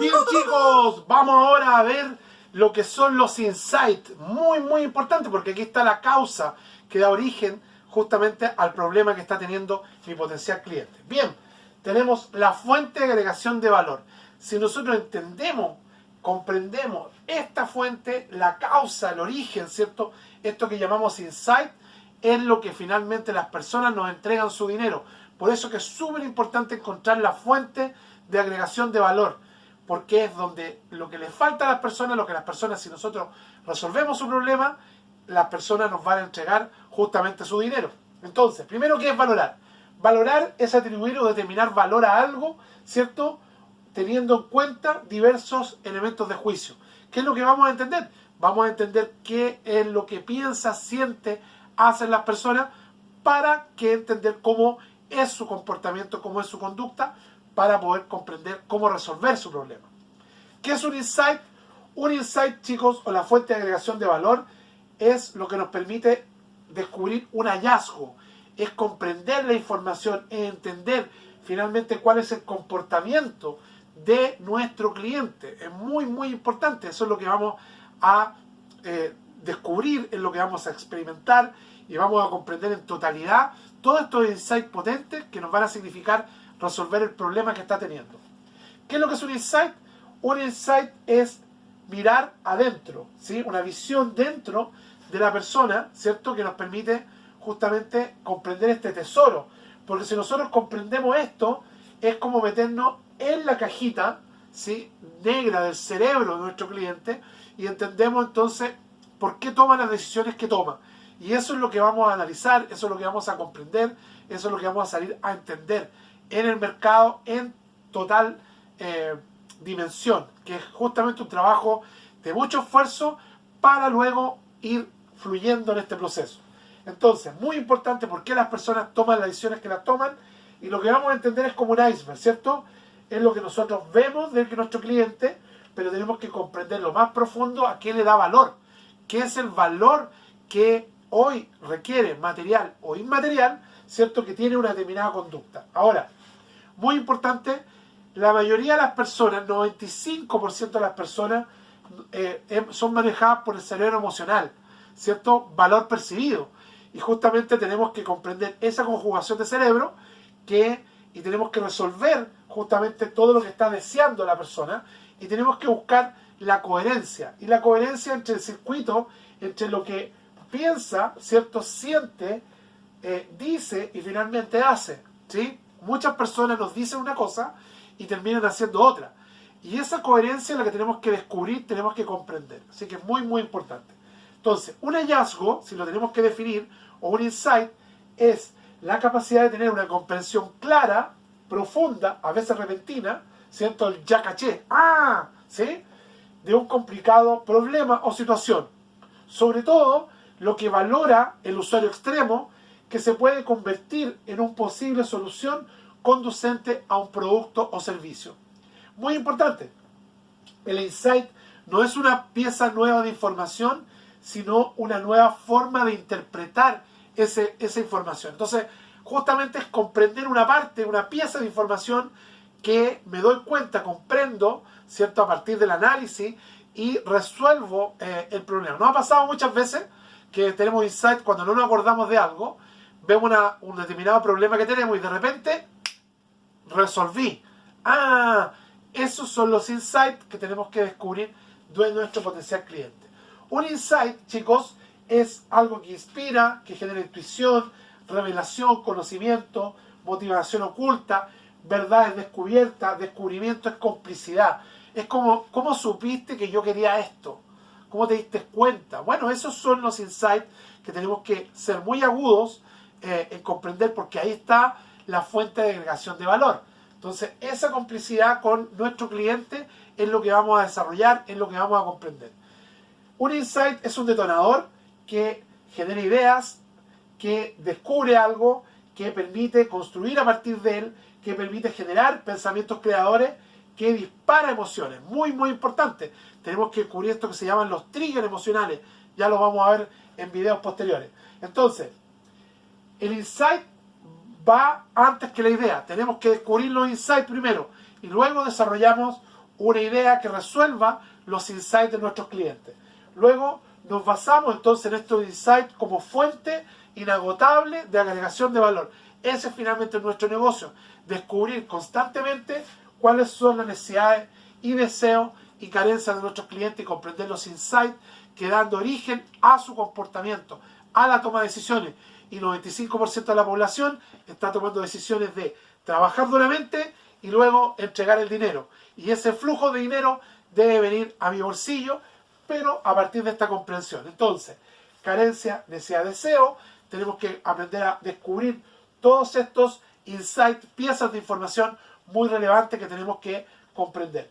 Bien chicos, vamos ahora a ver lo que son los insights. Muy importante porque aquí está la causa que da origen justamente al problema que está teniendo mi potencial cliente. Bien, tenemos la fuente de agregación de valor. Si nosotros entendemos, comprendemos esta fuente, la causa, el origen, ¿cierto? Esto que llamamos insight es lo que finalmente las personas nos entregan su dinero. Por eso que es súper importante encontrar la fuente de agregación de valor, porque es donde lo que le falta a las personas, lo que las personas, si nosotros resolvemos su problema, las personas nos van a entregar justamente su dinero. Entonces, primero, ¿qué es valorar? Valorar es atribuir o determinar valor a algo, ¿cierto? Teniendo en cuenta diversos elementos de juicio. ¿Qué es lo que vamos a entender? Vamos a entender qué es lo que piensa, siente, hacen las personas para que entender cómo es su comportamiento, cómo es su conducta, para poder comprender cómo resolver su problema. ¿Qué es un insight? Un insight, chicos, o la fuente de agregación de valor, es lo que nos permite descubrir un hallazgo, es comprender la información, es entender finalmente cuál es el comportamiento de nuestro cliente. Es muy importante, eso es lo que vamos a descubrir, es lo que vamos a experimentar y vamos a comprender en totalidad todos estos insights potentes que nos van a significar resolver el problema que está teniendo. ¿Qué es lo que es un insight? Un insight es mirar adentro, ¿sí? Una visión dentro de la persona, ¿cierto? Que nos permite justamente comprender este tesoro. Porque si nosotros comprendemos esto, es como meternos en la cajita, ¿sí?, negra del cerebro de nuestro cliente y entendemos entonces por qué toma las decisiones que toma. Y eso es lo que vamos a analizar, eso es lo que vamos a comprender, eso es lo que vamos a salir a entender en el mercado en total dimensión, que es justamente un trabajo de mucho esfuerzo para luego ir fluyendo en este proceso. Entonces, muy importante por qué las personas toman las decisiones que las toman, y lo que vamos a entender es como un iceberg, ¿cierto? Es lo que nosotros vemos de nuestro cliente, pero tenemos que comprender lo más profundo a qué le da valor, qué es el valor que hoy requiere, material o inmaterial, ¿cierto?, que tiene una determinada conducta. Ahora, muy importante, la mayoría de las personas, 95% de las personas, son manejadas por el cerebro emocional, ¿cierto? Valor percibido. Y justamente tenemos que comprender esa conjugación de cerebro y tenemos que resolver justamente todo lo que está deseando la persona y tenemos que buscar la coherencia. Y la coherencia entre el circuito, entre lo que piensa, ¿cierto?, siente, dice y finalmente hace, ¿sí? Muchas personas nos dicen una cosa y terminan haciendo otra. Y esa coherencia es la que tenemos que descubrir, tenemos que comprender. Así que es muy importante. Entonces, un hallazgo, si lo tenemos que definir, o un insight, es la capacidad de tener una comprensión clara, profunda, a veces repentina, ¿cierto? El ya caché, ¿sí?, de un complicado problema o situación. Sobre todo, lo que valora el usuario extremo, que se puede convertir en una posible solución conducente a un producto o servicio. Muy importante, el insight no es una pieza nueva de información, sino una nueva forma de interpretar esa información. Entonces, justamente es comprender una parte, una pieza de información que me doy cuenta, comprendo, ¿cierto?, a partir del análisis y resuelvo el problema. Nos ha pasado muchas veces que tenemos insight cuando no nos acordamos de algo, vemos un determinado problema que tenemos y de repente resolví. Esos son los insights que tenemos que descubrir de nuestro potencial cliente. Un insight, chicos, es algo que inspira, que genera intuición, revelación, conocimiento, motivación oculta, verdades descubiertas, descubrimiento es complicidad. Es como, ¿cómo supiste que yo quería esto? ¿Cómo te diste cuenta? Bueno, esos son los insights que tenemos que ser muy agudos en comprender, porque ahí está la fuente de agregación de valor. Entonces, esa complicidad con nuestro cliente es lo que vamos a desarrollar, es lo que vamos a comprender. Un insight es un detonador que genera ideas, que descubre algo, que permite construir a partir de él, que permite generar pensamientos creadores, que dispara emociones. Muy importante. Tenemos que descubrir esto que se llaman los triggers emocionales. Ya lo vamos a ver en videos posteriores. Entonces, el insight va antes que la idea. Tenemos que descubrir los insights primero y luego desarrollamos una idea que resuelva los insights de nuestros clientes. Luego nos basamos entonces en estos insights como fuente inagotable de agregación de valor. Ese es finalmente nuestro negocio, descubrir constantemente cuáles son las necesidades y deseos y carencias de nuestros clientes y comprender los insights que dan origen a su comportamiento, a la toma de decisiones. Y el 95% de la población está tomando decisiones de trabajar duramente y luego entregar el dinero. Y ese flujo de dinero debe venir a mi bolsillo, pero a partir de esta comprensión. Entonces, carencia, necesidad, deseo, tenemos que aprender a descubrir todos estos insights, piezas de información muy relevantes que tenemos que comprender.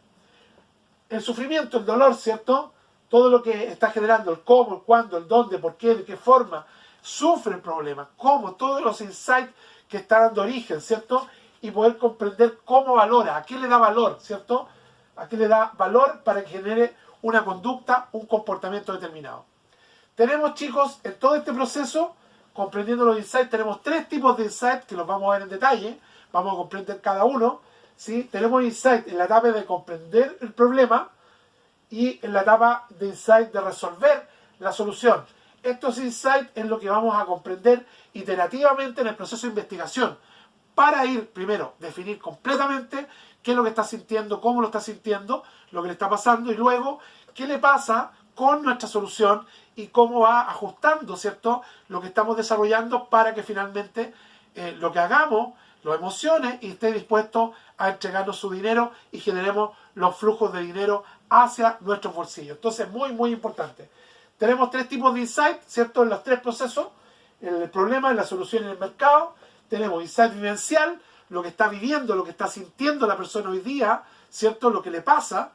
El sufrimiento, el dolor, ¿cierto? Todo lo que está generando, el cómo, el cuándo, el dónde, por qué, de qué forma, sufre el problema, cómo, todos los insights que están dando origen, ¿cierto? Y poder comprender cómo valora, a qué le da valor, ¿cierto? A qué le da valor para que genere una conducta, un comportamiento determinado. Tenemos, chicos, en todo este proceso, comprendiendo los insights, tenemos 3 tipos de insights que los vamos a ver en detalle, vamos a comprender cada uno, ¿sí? Tenemos insight en la etapa de comprender el problema y en la etapa de insight de resolver la solución. Estos insights es lo que vamos a comprender iterativamente en el proceso de investigación para ir, primero, definir completamente qué es lo que está sintiendo, cómo lo está sintiendo, lo que le está pasando y luego qué le pasa con nuestra solución y cómo va ajustando, ¿cierto?, lo que estamos desarrollando para que finalmente lo que hagamos lo emocione y esté dispuesto a entregarnos su dinero y generemos los flujos de dinero hacia nuestros bolsillos. Entonces, muy, muy importante. Tenemos 3 tipos de insight, ¿cierto?, en los 3 procesos. El problema, la solución en el mercado. Tenemos insight vivencial, lo que está viviendo, lo que está sintiendo la persona hoy día, ¿cierto?, lo que le pasa.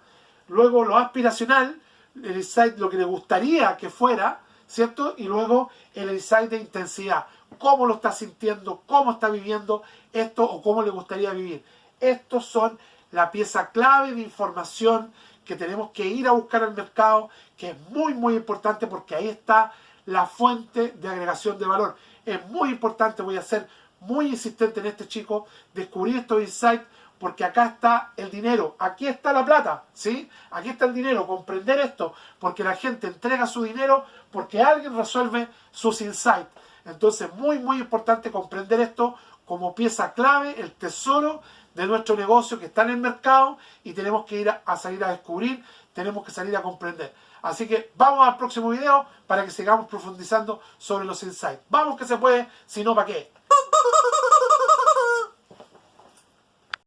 Luego lo aspiracional, el insight, lo que le gustaría que fuera, ¿cierto? Y luego el insight de intensidad, cómo lo está sintiendo, cómo está viviendo esto o cómo le gustaría vivir. Estos son la pieza clave de información que tenemos que ir a buscar al mercado, que es muy, muy importante porque ahí está la fuente de agregación de valor. Es muy importante, voy a ser muy insistente en este, chico, descubrir estos insights, porque acá está el dinero, aquí está la plata, ¿sí? Aquí está el dinero, comprender esto, porque la gente entrega su dinero porque alguien resuelve sus insights. Entonces, muy, muy importante comprender esto como pieza clave, el tesoro de nuestro negocio que está en el mercado y tenemos que ir a salir a descubrir, tenemos que salir a comprender. Así que vamos al próximo video para que sigamos profundizando sobre los insights. Vamos que se puede, si no, ¿para qué?